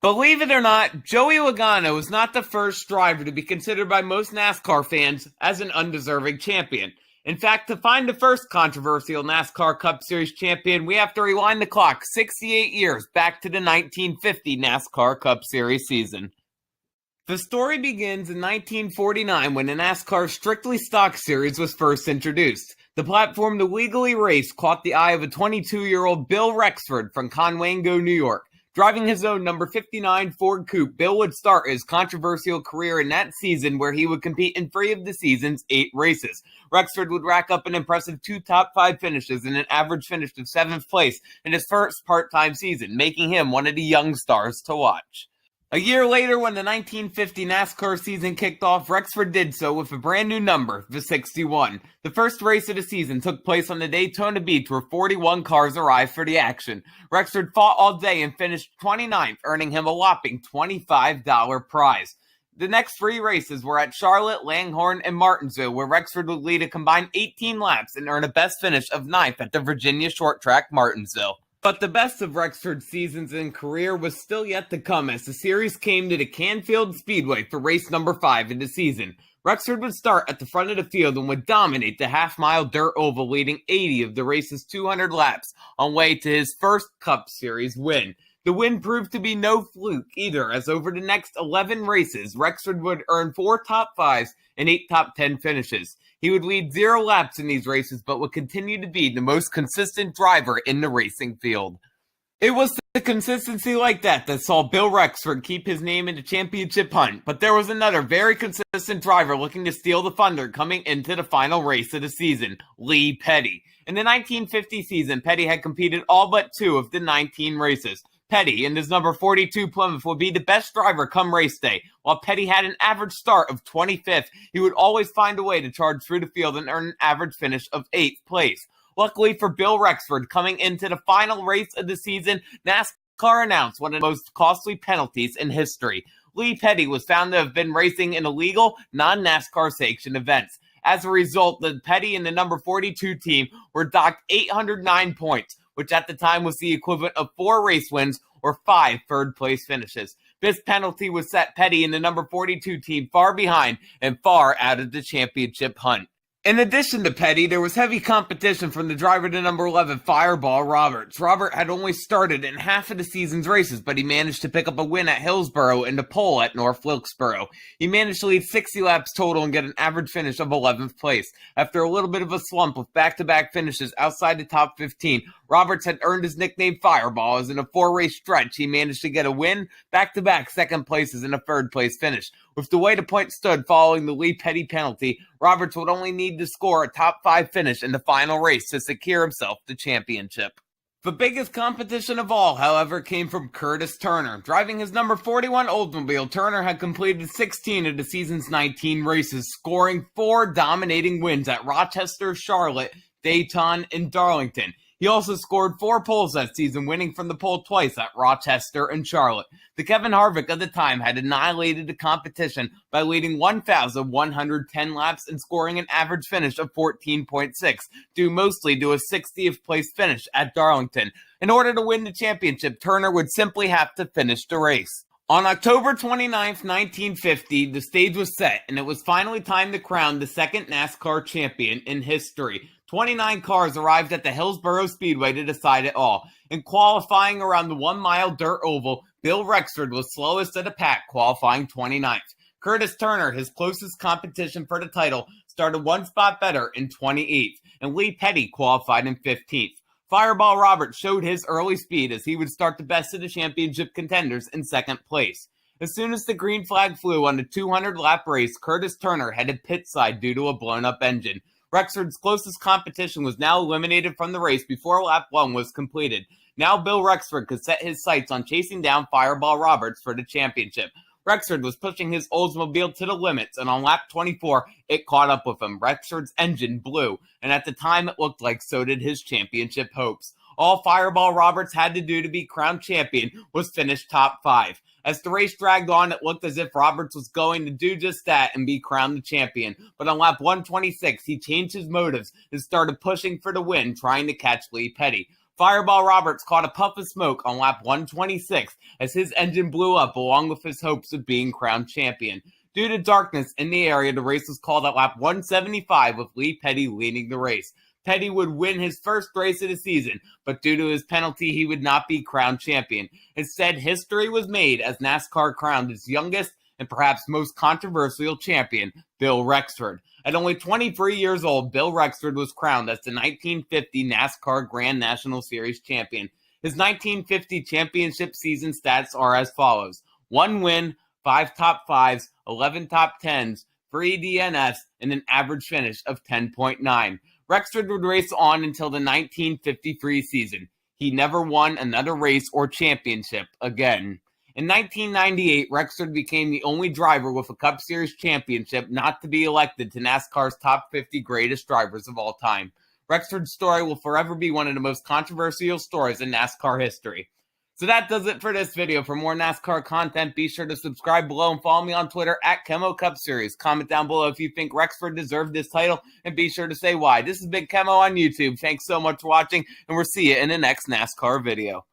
Believe it or not, Joey Logano is not the first driver to be considered by most NASCAR fans as an undeserving champion. In fact, to find the first controversial NASCAR Cup Series champion, we have to rewind the clock 68 years back to the 1950 NASCAR Cup Series season. The story begins in 1949 when the NASCAR Strictly Stock Series was first introduced. The platform to legally race caught the eye of a 22-year-old Bill Rexford from Conwango, New York. Driving his own number 59 Ford Coupe, Bill would start his controversial career in that season where he would compete in 3 of the season's 8 races. Rexford would rack up an impressive 2 top 5 finishes and an average finish of 7th place in his first part-time season, making him one of the young stars to watch. A year later, when the 1950 NASCAR season kicked off, Rexford did so with a brand new number, the 61. The first race of the season took place on the Daytona Beach where 41 cars arrived for the action. Rexford fought all day and finished 29th, earning him a whopping $25 prize. The next 3 races were at Charlotte, Langhorne, and Martinsville, where Rexford would lead a combined 18 laps and earn a best finish of 9th at the Virginia short track Martinsville. But the best of Rexford's seasons and career was still yet to come as the series came to the Canfield Speedway for race number 5 in the season. Rexford would start at the front of the field and would dominate the half-mile dirt oval, leading 80 of the race's 200 laps on way to his first Cup Series win. The win proved to be no fluke either, as over the next 11 races, Rexford would earn 4 top 5s and 8 top 10 finishes. He would lead 0 laps in these races, but would continue to be the most consistent driver in the racing field. It was the consistency like that saw Bill Rexford keep his name in the championship hunt, but there was another very consistent driver looking to steal the thunder coming into the final race of the season, Lee Petty. In the 1950 season, Petty had competed all but 2 of the 19 races. Petty, in his number 42 Plymouth, would be the best driver come race day. While Petty had an average start of 25th, he would always find a way to charge through the field and earn an average finish of 8th place. Luckily for Bill Rexford, coming into the final race of the season, NASCAR announced one of the most costly penalties in history. Lee Petty was found to have been racing in illegal, non-NASCAR sanctioned events. As a result, the Petty and the number 42 team were docked 809 points, which at the time was the equivalent of 4 race wins or 5 third-place finishes. This penalty would set Petty and the number 42 team far behind and far out of the championship hunt. In addition to Petty, there was heavy competition from the driver to number 11, Fireball Roberts. Robert had only started in half of the season's races, but he managed to pick up a win at Hillsborough and a pole at North Wilkesboro. He managed to lead 60 laps total and get an average finish of 11th place. After a little bit of a slump with back-to-back finishes outside the top 15, Roberts had earned his nickname Fireball, as in a 4-race stretch he managed to get a win, back-to-back second places, and a third-place finish. With the way the points stood following the Lee Petty penalty, Roberts would only need to score a top 5 finish in the final race to secure himself the championship. The biggest competition of all, however, came from Curtis Turner. Driving his number 41 Oldsmobile, Turner had completed 16 of the season's 19 races, scoring 4 dominating wins at Rochester, Charlotte, Dayton, and Darlington. He also scored 4 poles that season, winning from the pole twice at Rochester and Charlotte. The Kevin Harvick of the time had annihilated the competition by leading 1,110 laps and scoring an average finish of 14.6, due mostly to a 60th place finish at Darlington. In order to win the championship, Turner would simply have to finish the race. On October 29, 1950, the stage was set, and it was finally time to crown the second NASCAR champion in history. 29 cars arrived at the Hillsborough Speedway to decide it all. In qualifying around the 1-mile dirt oval, Bill Rexford was slowest of the pack, qualifying 29th. Curtis Turner, his closest competition for the title, started 1 spot better in 28th, and Lee Petty qualified in 15th. Fireball Roberts showed his early speed as he would start the best of the championship contenders in 2nd place. As soon as the green flag flew on the 200-lap race, Curtis Turner headed pit side due to a blown-up engine. Rexford's closest competition was now eliminated from the race before lap 1 was completed. Now Bill Rexford could set his sights on chasing down Fireball Roberts for the championship. Rexford was pushing his Oldsmobile to the limits, and on lap 24, it caught up with him. Rexford's engine blew, and at the time it looked like so did his championship hopes. All Fireball Roberts had to do to be crowned champion was finish top 5. As the race dragged on, it looked as if Roberts was going to do just that and be crowned the champion. But on lap 126, he changed his motives and started pushing for the win, trying to catch Lee Petty. Fireball Roberts caught a puff of smoke on lap 126 as his engine blew up along with his hopes of being crowned champion. Due to darkness in the area, the race was called at lap 175 with Lee Petty leading the race. Petty would win his first race of the season, but due to his penalty, he would not be crowned champion. Instead, history was made as NASCAR crowned its youngest and perhaps most controversial champion, Bill Rexford. At only 23 years old, Bill Rexford was crowned as the 1950 NASCAR Grand National Series champion. His 1950 championship season stats are as follows: 1 win, 5 top 5s, 11 top 10s, 3 DNFs, and an average finish of 10.9. Rexford would race on until the 1953 season. He never won another race or championship again. In 1998, Rexford became the only driver with a Cup Series championship not to be elected to NASCAR's top 50 greatest drivers of all time. Rexford's story will forever be one of the most controversial stories in NASCAR history. So that does it for this video. For more NASCAR content, be sure to subscribe below and follow me on Twitter at KEMMO Cup Series. Comment down below if you think Rexford deserved this title, and be sure to say why. This is Big KEMMO on YouTube. Thanks so much for watching, and we'll see you in the next NASCAR video.